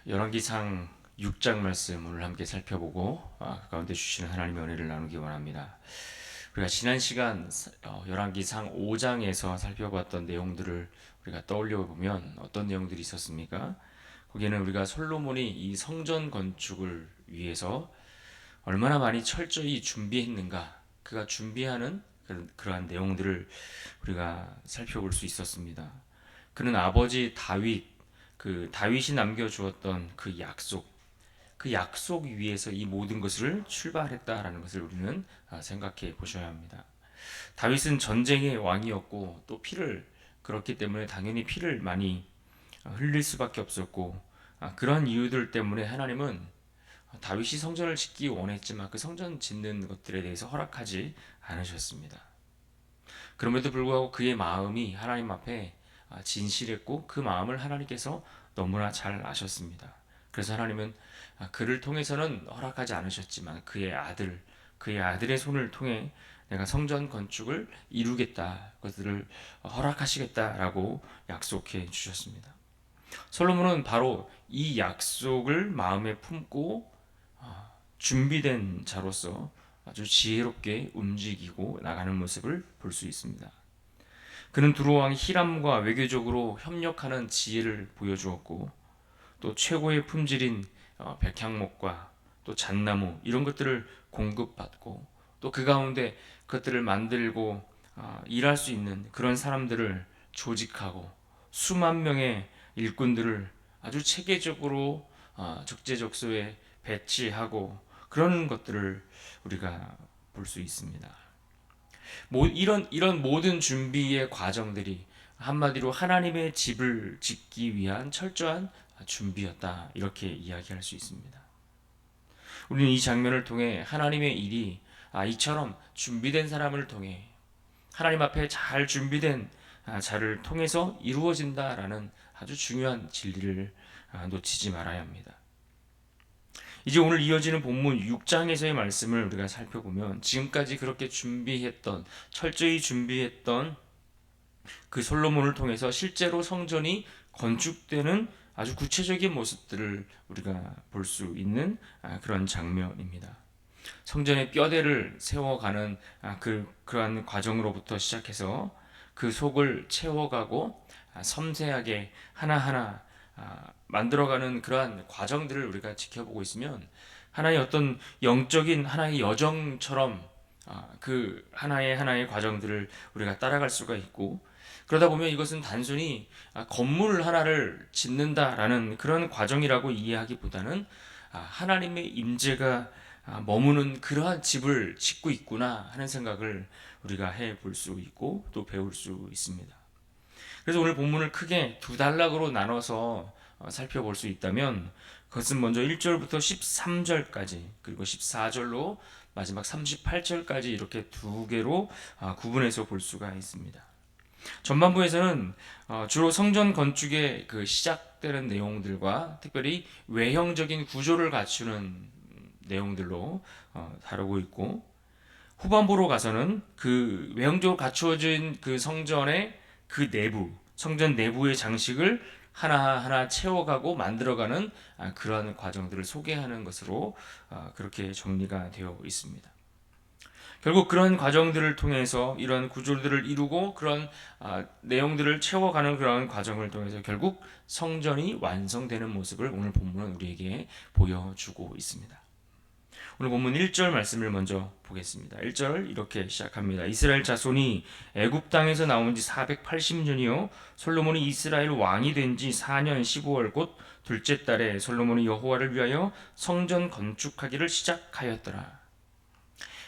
열왕기상 6장 말씀 오늘 함께 살펴보고 그 가운데 주시는 하나님의 은혜를 나누기 원합니다. 우리가 지난 시간 열왕기상 5장에서 살펴봤던 내용들을 우리가 떠올려 보면 어떤 내용들이 있었습니까? 거기에는 우리가 솔로몬이 이 성전 건축을 위해서 얼마나 많이 철저히 준비했는가, 그가 준비하는 그러한 내용들을 우리가 살펴볼 수 있었습니다. 그는 아버지 다윗이 남겨주었던 그 약속 위에서 이 모든 것을 출발했다라는 것을 우리는 생각해 보셔야 합니다. 다윗은 전쟁의 왕이었고 또 그렇기 때문에 당연히 피를 많이 흘릴 수밖에 없었고, 그런 이유들 때문에 하나님은 다윗이 성전을 짓기 원했지만 그 성전 짓는 것들에 대해서 허락하지 않으셨습니다. 그럼에도 불구하고 그의 마음이 하나님 앞에 진실했고 그 마음을 하나님께서 너무나 잘 아셨습니다. 그래서 하나님은 그를 통해서는 허락하지 않으셨지만 그의 아들의 손을 통해 내가 성전 건축을 이루겠다, 그것들을 허락하시겠다라고 약속해 주셨습니다. 솔로몬은 바로 이 약속을 마음에 품고 준비된 자로서 아주 지혜롭게 움직이고 나가는 모습을 볼 수 있습니다. 그는 두로왕 히람과 외교적으로 협력하는 지혜를 보여주었고 또 최고의 품질인 백향목과 또 잣나무 이런 것들을 공급받고 또 그 가운데 그것들을 만들고 일할 수 있는 그런 사람들을 조직하고 수만 명의 일꾼들을 아주 체계적으로 적재적소에 배치하고 그런 것들을 우리가 볼 수 있습니다. 이런 모든 준비의 과정들이 한마디로 하나님의 집을 짓기 위한 철저한 준비였다, 이렇게 이야기할 수 있습니다. 우리는 이 장면을 통해 하나님의 일이 이처럼 준비된 사람을 통해 하나님 앞에 잘 준비된 자를 통해서 이루어진다라는 아주 중요한 진리를 놓치지 말아야 합니다. 이제 오늘 이어지는 본문 6장에서의 말씀을 우리가 살펴보면 지금까지 그렇게 철저히 준비했던 그 솔로몬을 통해서 실제로 성전이 건축되는 아주 구체적인 모습들을 우리가 볼 수 있는 그런 장면입니다. 성전의 뼈대를 세워가는 그러한 과정으로부터 시작해서 그 속을 채워가고 섬세하게 하나하나 만들어가는 그러한 과정들을 우리가 지켜보고 있으면 하나의 어떤 영적인 하나의 여정처럼 그 하나의 과정들을 우리가 따라갈 수가 있고, 그러다 보면 이것은 단순히 건물 하나를 짓는다라는 그런 과정이라고 이해하기보다는 하나님의 임재가 머무는 그러한 집을 짓고 있구나 하는 생각을 우리가 해볼 수 있고 또 배울 수 있습니다. 그래서 오늘 본문을 크게 두 단락으로 나눠서 살펴볼 수 있다면 그것은 먼저 1절부터 13절까지 그리고 14절로 마지막 38절까지 이렇게 두 개로 구분해서 볼 수가 있습니다. 전반부에서는 주로 성전 건축의 그 시작되는 내용들과 특별히 외형적인 구조를 갖추는 내용들로 다루고 있고, 후반부로 가서는 그 외형적으로 갖추어진 그 성전의 성전 내부의 장식을 하나하나 채워가고 만들어가는 그러한 과정들을 소개하는 것으로 그렇게 정리가 되어 있습니다. 결국 그런 과정들을 통해서 이런 구조들을 이루고 그런 내용들을 채워가는 그런 과정을 통해서 결국 성전이 완성되는 모습을 오늘 본문은 우리에게 보여주고 있습니다. 오늘 본문 1절 말씀을 먼저 보겠습니다. 1절 이렇게 시작합니다. 이스라엘 자손이 애굽 땅에서 나온 지 480년이요 솔로몬이 이스라엘 왕이 된 지 4년 15월 곧 둘째 달에 솔로몬이 여호와를 위하여 성전 건축하기를 시작하였더라.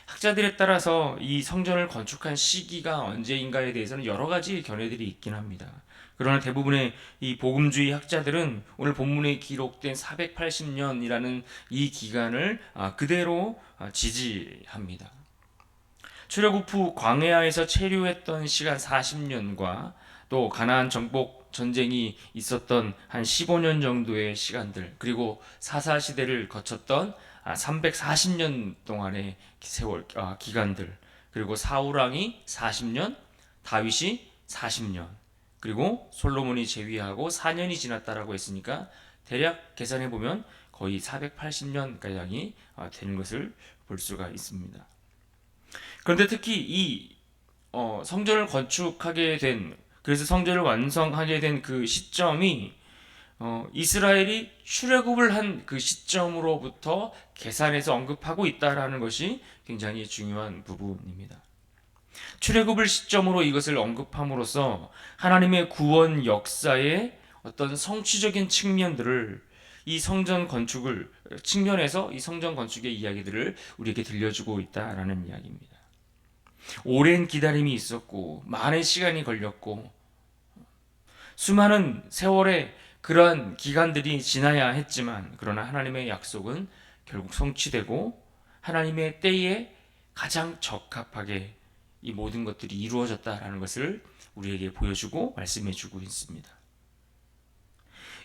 학자들에 따라서 이 성전을 건축한 시기가 언제인가에 대해서는 여러 가지 견해들이 있긴 합니다. 그러나 대부분의 이 복음주의 학자들은 오늘 본문에 기록된 480년이라는 이 기간을 그대로 지지합니다. 출애굽 후 광야에서 체류했던 시간 40년과 또 가나안 정복 전쟁이 있었던 한 15년 정도의 시간들, 그리고 사사 시대를 거쳤던 340년 동안의 기간들, 그리고 사울 왕이 40년, 다윗이 40년, 그리고 솔로몬이 재위하고 4년이 지났다라고 했으니까 대략 계산해 보면 거의 480년 가량이 되는 것을 볼 수가 있습니다. 그런데 특히 이 성전을 건축하게 된, 그래서 성전을 완성하게 된 그 시점이 이스라엘이 출애굽을 한 그 시점으로부터 계산해서 언급하고 있다라는 것이 굉장히 중요한 부분입니다. 출애굽을 시점으로 이것을 언급함으로써 하나님의 구원 역사의 어떤 성취적인 측면들을 이 성전 건축을 측면에서 이 성전 건축의 이야기들을 우리에게 들려주고 있다라는 이야기입니다. 오랜 기다림이 있었고 많은 시간이 걸렸고 수많은 세월의 그러한 기간들이 지나야 했지만, 그러나 하나님의 약속은 결국 성취되고 하나님의 때에 가장 적합하게 이 모든 것들이 이루어졌다라는 것을 우리에게 보여주고 말씀해주고 있습니다.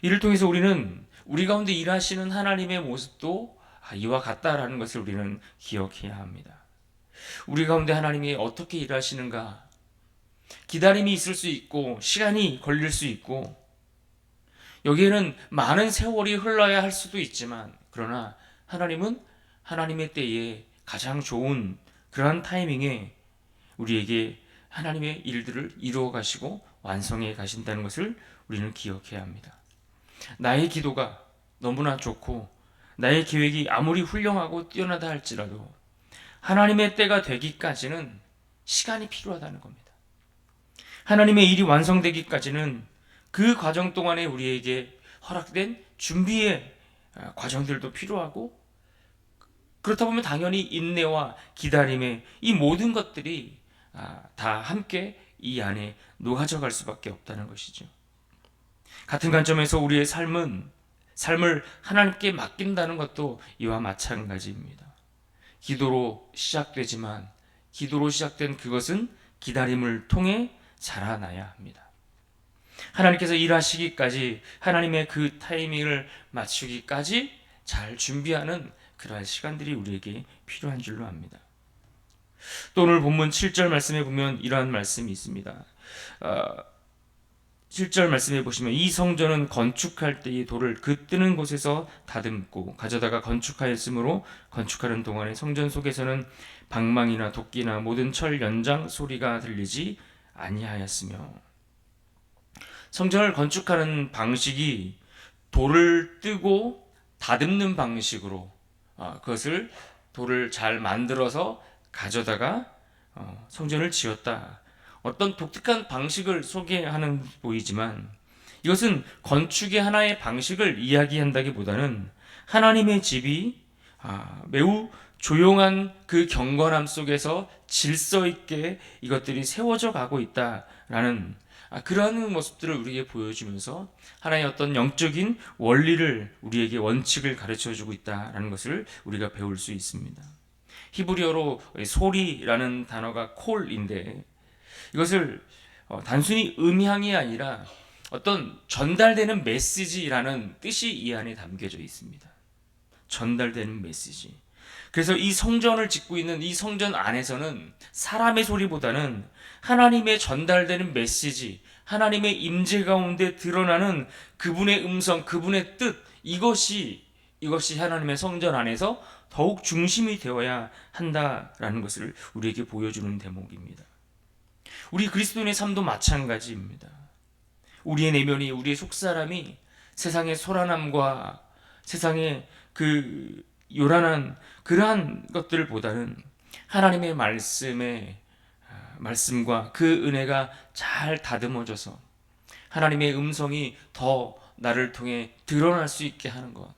이를 통해서 우리는 우리 가운데 일하시는 하나님의 모습도 이와 같다라는 것을 우리는 기억해야 합니다. 우리 가운데 하나님이 어떻게 일하시는가, 기다림이 있을 수 있고 시간이 걸릴 수 있고 여기에는 많은 세월이 흘러야 할 수도 있지만, 그러나 하나님은 하나님의 때에 가장 좋은 그러한 타이밍에 우리에게 하나님의 일들을 이루어 가시고 완성해 가신다는 것을 우리는 기억해야 합니다. 나의 기도가 너무나 좋고 나의 계획이 아무리 훌륭하고 뛰어나다 할지라도 하나님의 때가 되기까지는 시간이 필요하다는 겁니다. 하나님의 일이 완성되기까지는 그 과정 동안에 우리에게 허락된 준비의 과정들도 필요하고, 그렇다 보면 당연히 인내와 기다림의 이 모든 것들이 다 함께 이 안에 녹아져 갈 수밖에 없다는 것이죠. 같은 관점에서 우리의 삶을 하나님께 맡긴다는 것도 이와 마찬가지입니다. 기도로 시작되지만 기도로 시작된 그것은 기다림을 통해 자라나야 합니다. 하나님께서 일하시기까지, 하나님의 그 타이밍을 맞추기까지 잘 준비하는 그러한 시간들이 우리에게 필요한 줄로 압니다. 또 오늘 본문 7절 말씀에 보면 이러한 말씀이 있습니다. 7절 말씀해 보시면 이 성전은 건축할 때의 돌을 그 뜨는 곳에서 다듬고 가져다가 건축하였으므로 건축하는 동안에 성전 속에서는 방망이나 도끼나 모든 철 연장 소리가 들리지 아니하였으며, 성전을 건축하는 방식이 돌을 뜨고 다듬는 방식으로 그것을 돌을 잘 만들어서 가져다가 성전을 지었다. 어떤 독특한 방식을 소개하는 보이지만 이것은 건축의 하나의 방식을 이야기한다기보다는 하나님의 집이 매우 조용한 그 경건함 속에서 질서 있게 이것들이 세워져 가고 있다라는 그러한 모습들을 우리에게 보여주면서 하나의 어떤 영적인 원리를, 우리에게 원칙을 가르쳐주고 있다라는 것을 우리가 배울 수 있습니다. 히브리어로 소리라는 단어가 콜인데, 이것을 단순히 음향이 아니라 어떤 전달되는 메시지라는 뜻이 이 안에 담겨져 있습니다. 전달되는 메시지. 그래서 이 성전을 짓고 있는 이 성전 안에서는 사람의 소리보다는 하나님의 전달되는 메시지, 하나님의 임재 가운데 드러나는 그분의 음성, 그분의 뜻, 이것이 하나님의 성전 안에서 더욱 중심이 되어야 한다라는 것을 우리에게 보여주는 대목입니다. 우리 그리스도인의 삶도 마찬가지입니다. 우리의 내면이, 우리의 속사람이 세상의 소란함과 세상의 그 요란한 그러한 것들보다는 하나님의 말씀과 그 은혜가 잘 다듬어져서 하나님의 음성이 더 나를 통해 드러날 수 있게 하는 것,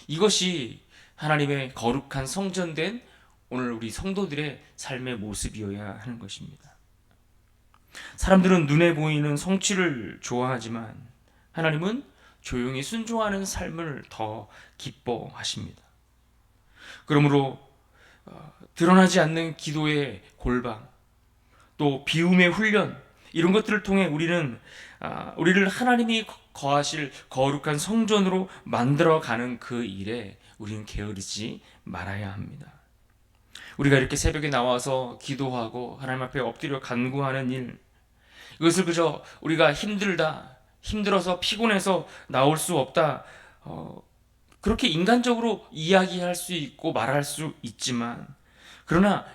이것이 하나님의 거룩한 성전된 오늘 우리 성도들의 삶의 모습이어야 하는 것입니다. 사람들은 눈에 보이는 성취를 좋아하지만 하나님은 조용히 순종하는 삶을 더 기뻐하십니다. 그러므로 드러나지 않는 기도의 골방, 또 비움의 훈련, 이런 것들을 통해 우리를 하나님이 거하실 거룩한 성전으로 만들어가는 그 일에 우리는 게으르지 말아야 합니다. 우리가 이렇게 새벽에 나와서 기도하고 하나님 앞에 엎드려 간구하는 일, 이것을 그저 우리가 힘들어서 피곤해서 나올 수 없다, 그렇게 인간적으로 이야기할 수 있고 말할 수 있지만, 그러나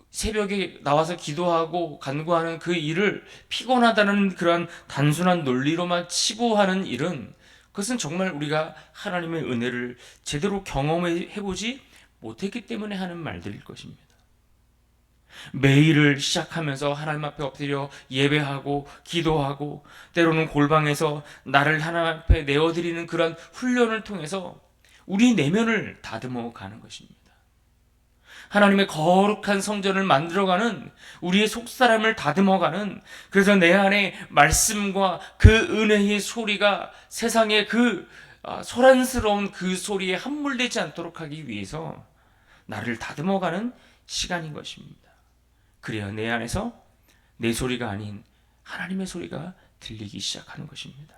새벽에 나와서 기도하고 간구하는 그 일을 피곤하다는 그러한 단순한 논리로만 치부하는 일은, 그것은 정말 우리가 하나님의 은혜를 제대로 경험해보지 못했기 때문에 하는 말들일 것입니다. 매일을 시작하면서 하나님 앞에 엎드려 예배하고 기도하고, 때로는 골방에서 나를 하나님 앞에 내어드리는 그런 훈련을 통해서 우리 내면을 다듬어 가는 것입니다. 하나님의 거룩한 성전을 만들어가는, 우리의 속사람을 다듬어가는, 그래서 내 안에 말씀과 그 은혜의 소리가 세상의 그 소란스러운 그 소리에 함몰되지 않도록 하기 위해서 나를 다듬어가는 시간인 것입니다. 그래야 내 안에서 내 소리가 아닌 하나님의 소리가 들리기 시작하는 것입니다.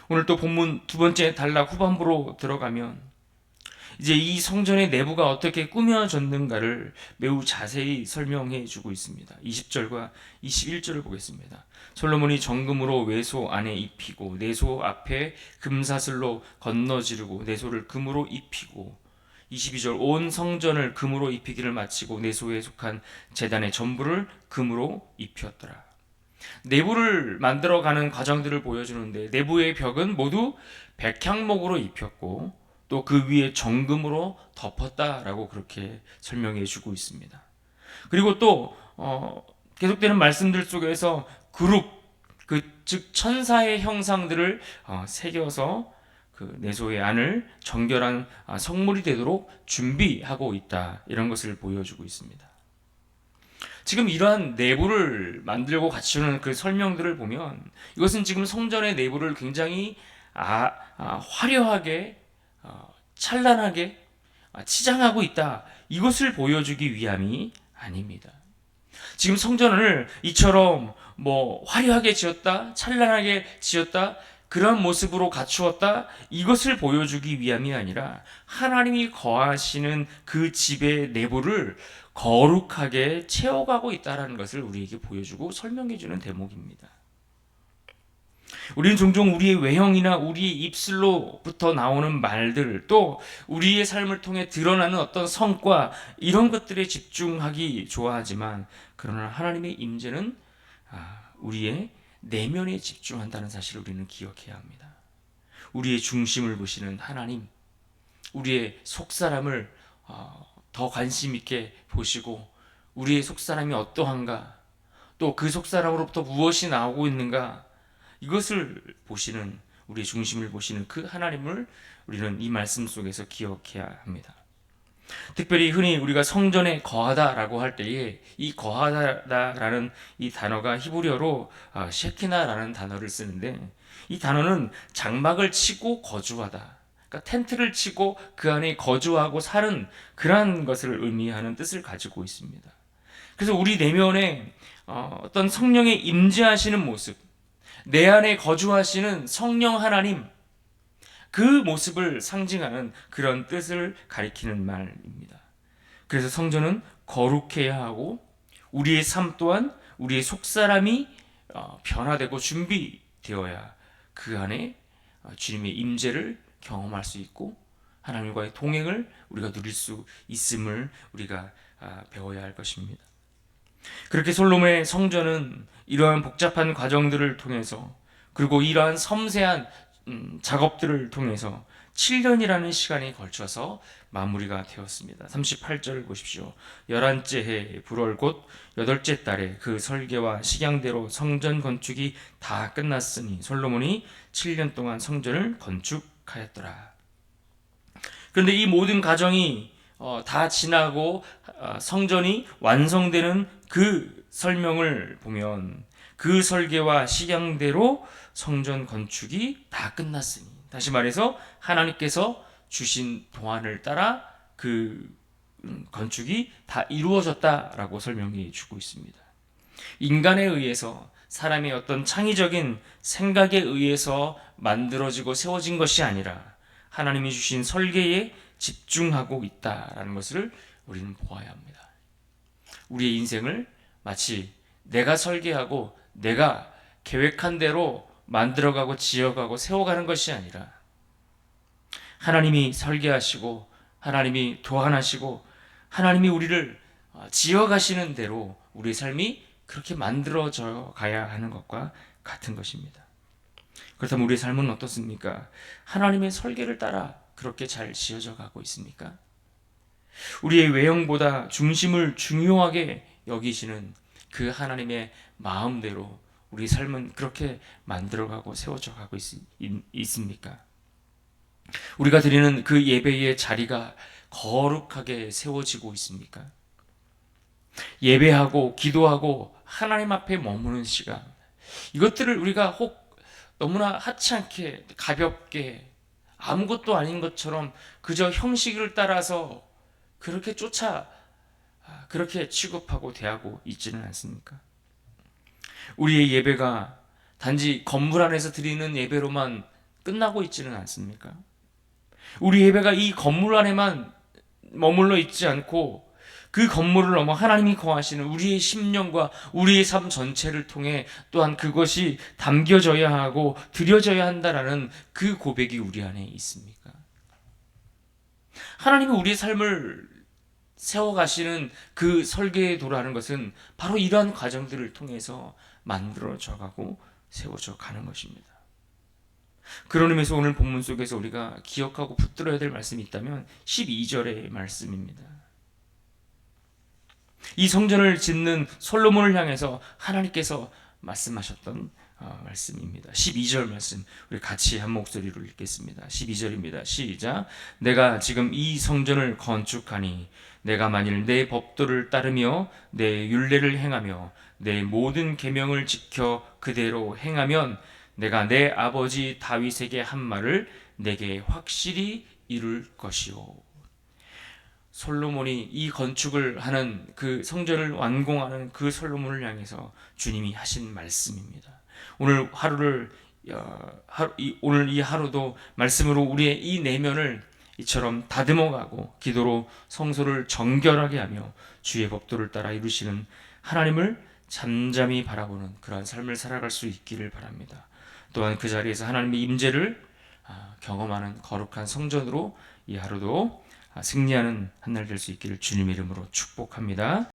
오늘 또 본문 두 번째 단락 후반부로 들어가면 이제 이 성전의 내부가 어떻게 꾸며졌는가를 매우 자세히 설명해 주고 있습니다. 20절과 21절을 보겠습니다. 솔로몬이 정금으로 외소 안에 입히고 내소 앞에 금사슬로 건너지르고 내소를 금으로 입히고, 22절 온 성전을 금으로 입히기를 마치고 내소에 속한 제단의 전부를 금으로 입혔더라. 내부를 만들어가는 과정들을 보여주는데, 내부의 벽은 모두 백향목으로 입혔고 또 그 위에 정금으로 덮었다라고 그렇게 설명해 주고 있습니다. 그리고 또 계속되는 말씀들 속에서 그룹, 즉 천사의 형상들을 새겨서 그 내소의 안을 정결한 성물이 되도록 준비하고 있다, 이런 것을 보여주고 있습니다. 지금 이러한 내부를 만들고 갖추는 그 설명들을 보면, 이것은 지금 성전의 내부를 굉장히 화려하게, 찬란하게 치장하고 있다, 이것을 보여주기 위함이 아닙니다. 지금 성전을 이처럼 화려하게 지었다, 찬란하게 지었다, 그런 모습으로 갖추었다, 이것을 보여주기 위함이 아니라 하나님이 거하시는 그 집의 내부를 거룩하게 채워가고 있다는 것을 우리에게 보여주고 설명해주는 대목입니다. 우리는 종종 우리의 외형이나 우리의 입술로부터 나오는 말들, 또 우리의 삶을 통해 드러나는 어떤 성과, 이런 것들에 집중하기 좋아하지만, 그러나 하나님의 임재는 우리의 내면에 집중한다는 사실을 우리는 기억해야 합니다. 우리의 중심을 보시는 하나님, 우리의 속사람을 더 관심 있게 보시고, 우리의 속사람이 어떠한가, 또 그 속사람으로부터 무엇이 나오고 있는가, 이것을 보시는, 우리의 중심을 보시는 그 하나님을 우리는 이 말씀 속에서 기억해야 합니다. 특별히 흔히 우리가 성전에 거하다라고 할 때에 이 거하다라는 이 단어가 히브리어로 셰키나라는 단어를 쓰는데, 이 단어는 장막을 치고 거주하다, 그러니까 텐트를 치고 그 안에 거주하고 사는 그러한 것을 의미하는 뜻을 가지고 있습니다. 그래서 우리 내면에 어떤 성령의 임재하시는 모습, 내 안에 거주하시는 성령 하나님, 그 모습을 상징하는 그런 뜻을 가리키는 말입니다. 그래서 성전은 거룩해야 하고, 우리의 삶 또한 우리의 속사람이 변화되고 준비되어야 그 안에 주님의 임재를 경험할 수 있고 하나님과의 동행을 우리가 누릴 수 있음을 우리가 배워야 할 것입니다. 그렇게 솔로몬의 성전은 이러한 복잡한 과정들을 통해서, 그리고 이러한 섬세한 작업들을 통해서 7년이라는 시간이 걸쳐서 마무리가 되었습니다. 38절 보십시오. 11째 해 불월 곧 8째 달에 그 설계와 식양대로 성전 건축이 다 끝났으니 솔로몬이 7년 동안 성전을 건축하였더라. 그런데 이 모든 과정이 다 지나고 성전이 완성되는 그 설명을 보면, 그 설계와 식양대로 성전 건축이 다 끝났으니, 다시 말해서 하나님께서 주신 도안을 따라 그 건축이 다 이루어졌다라고 설명해 주고 있습니다. 인간에 의해서, 사람의 어떤 창의적인 생각에 의해서 만들어지고 세워진 것이 아니라 하나님이 주신 설계에 집중하고 있다라는 것을 우리는 보아야 합니다. 우리의 인생을 마치 내가 설계하고 내가 계획한 대로 만들어가고 지어가고 세워가는 것이 아니라 하나님이 설계하시고 하나님이 도안하시고 하나님이 우리를 지어가시는 대로 우리 삶이 그렇게 만들어져 가야 하는 것과 같은 것입니다. 그렇다면 우리의 삶은 어떻습니까? 하나님의 설계를 따라 그렇게 잘 지어져 가고 있습니까? 우리의 외형보다 중심을 중요하게 여기시는 그 하나님의 마음대로 우리 삶은 그렇게 만들어가고 세워져 가고 있습니까? 우리가 드리는 그 예배의 자리가 거룩하게 세워지고 있습니까? 예배하고 기도하고 하나님 앞에 머무는 시간, 이것들을 우리가 혹 너무나 하찮게 가볍게 아무것도 아닌 것처럼 그저 형식을 따라서 그렇게 취급하고 대하고 있지는 않습니까? 우리의 예배가 단지 건물 안에서 드리는 예배로만 끝나고 있지는 않습니까? 우리 예배가 이 건물 안에만 머물러 있지 않고 그 건물을 넘어 하나님이 거하시는 우리의 심령과 우리의 삶 전체를 통해 또한 그것이 담겨져야 하고 드려져야 한다라는 그 고백이 우리 안에 있습니까? 하나님이 우리의 삶을 세워가시는 그 설계에 도라는 것은 바로 이러한 과정들을 통해서 만들어져 가고 세워져 가는 것입니다. 그런 의미에서 오늘 본문 속에서 우리가 기억하고 붙들어야 될 말씀이 있다면 12절의 말씀입니다. 이 성전을 짓는 솔로몬을 향해서 하나님께서 말씀하셨던 말씀입니다. 12절 말씀 우리 같이 한 목소리로 읽겠습니다. 12절입니다. 시작. 내가 지금 이 성전을 건축하니 내가 만일 내 법도를 따르며 내 율례를 행하며 내 모든 계명을 지켜 그대로 행하면 내가 내 아버지 다윗에게 한 말을 내게 확실히 이룰 것이요. 솔로몬이 이 건축을 하는 그 성전을 완공하는 그 솔로몬을 향해서 주님이 하신 말씀입니다. 오늘 오늘 이 하루도 말씀으로 우리의 이 내면을 이처럼 다듬어가고 기도로 성소를 정결하게 하며 주의 법도를 따라 이루시는 하나님을 잠잠히 바라보는 그러한 삶을 살아갈 수 있기를 바랍니다. 또한 그 자리에서 하나님의 임재를 경험하는 거룩한 성전으로 이 하루도 승리하는 한 날 될 수 있기를 주님의 이름으로 축복합니다.